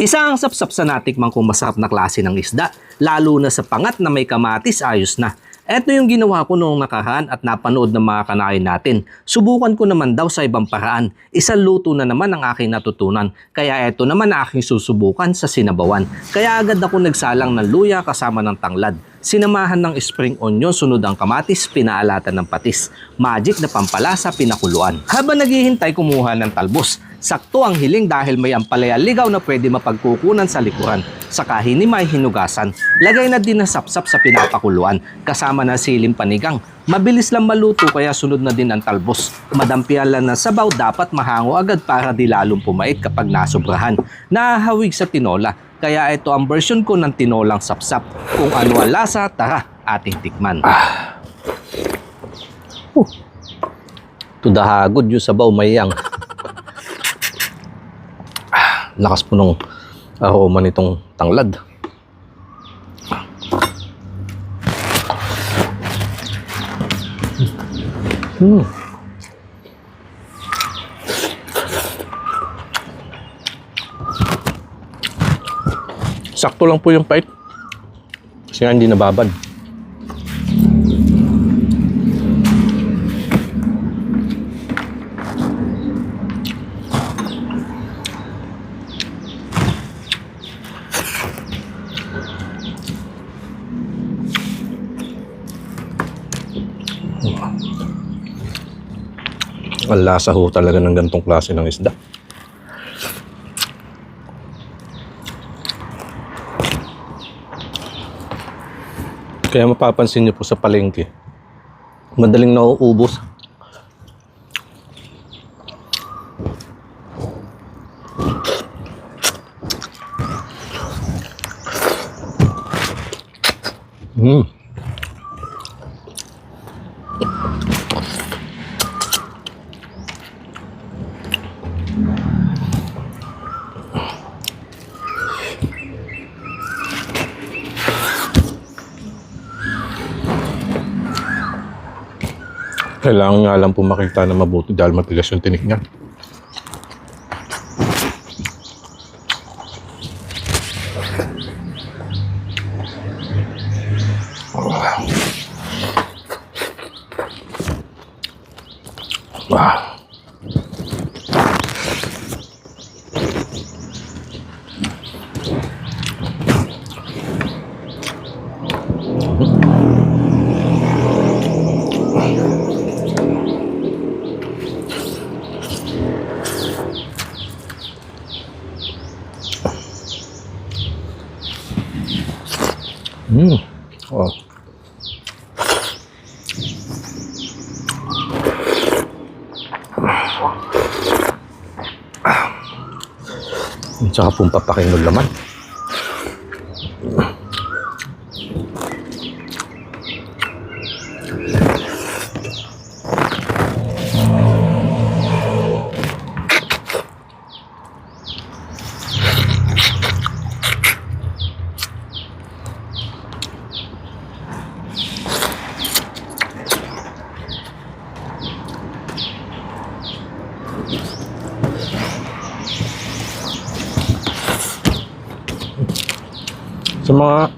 Isang sapsap sa natikmang kung masarap na klase ng isda, lalo na sa pangat na may kamatis, ayos na. Ito yung ginawa ko noong nakaraan at napanood ng mga kanain natin. Subukan ko naman daw sa ibang paraan. Isang luto na naman ang aking natutunan. Kaya ito naman ang aking susubukan sa sinabawan. Kaya agad ako nagsalang ng luya kasama ng tanglad. Sinamahan ng spring onion, sunod ang kamatis, pinaalatan ng patis. Magic na pampalasa, pinakuluan. Habang naghihintay, kumuha ng talbos. Sakto ang hiling dahil may ampalaya ligaw na pwede mapagkukunan sa likuran. Saka hinimay, hinugasan. Lagay na din ng sapsap sa pinapakuluan, kasama ng siling panigang. Mabilis lang maluto kaya sunod na din ang talbos. Madampian lang ng sabaw, dapat mahango agad para di lalong pumait kapag nasobrahan. Nahahawig sa tinola, kaya ito ang version ko ng tinolang sapsap. Kung ano ang lasa, tara, ating tikman. Tudahagod yung sabaw mayang. Lakas po nung aroma nitong tanglad. Sakto lang po yung pait. Kasi nga hindi nababad. Ang lasa ho talaga ng ganitong klase ng isda. Kaya mapapansin niyo po sa palengke, madaling nauubos. Kailangan nga lang po makita na mabuti dahil matigas yung tinik niya. Wow. Oh. Tsaka pong papakin ng laman. Sa mga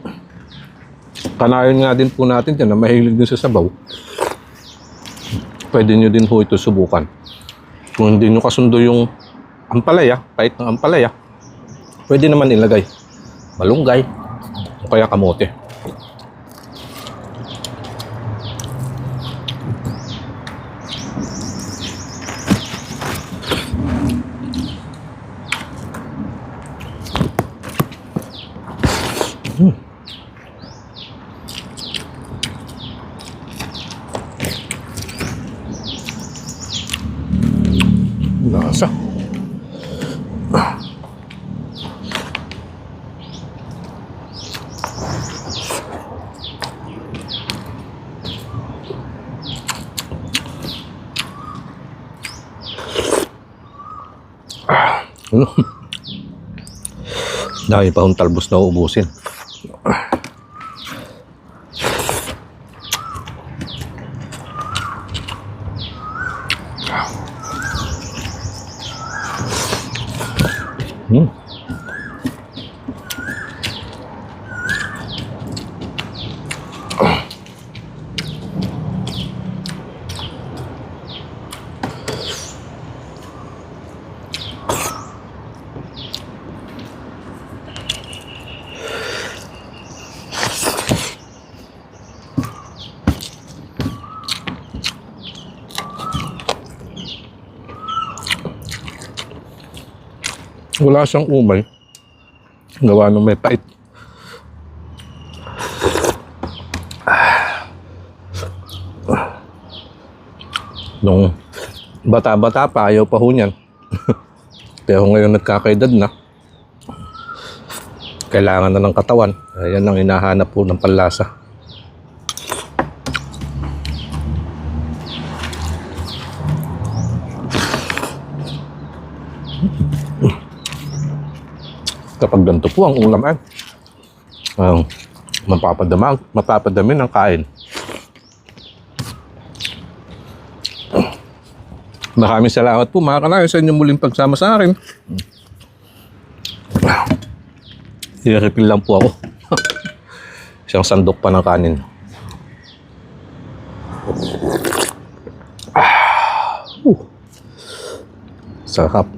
kanayon nga din po natin dyan na mahilig din sa sabaw, pwede nyo din po ito subukan. Kung hindi nyo kasundo yung ampalaya, pait ng ampalaya, pwede naman ilagay malunggay o kaya kamote. Lasa. Dahil pa akong talbos na uubusin. Wala siyang umay. Gawa ng may pait. Nung bata-bata pa, ayaw pa ho niyan. Pero ngayon nagkakaedad na. Kailangan na ng katawan. Ayan ang hinahanap po ng panlasa. Kapag ganito po ang ulam ay mapapadami ng kain. Maraming salamat po mga kanayon sa inyong muling pagsama sa akin. I-refill lang po ako. Isang sandok pa ng kanin. Sarap.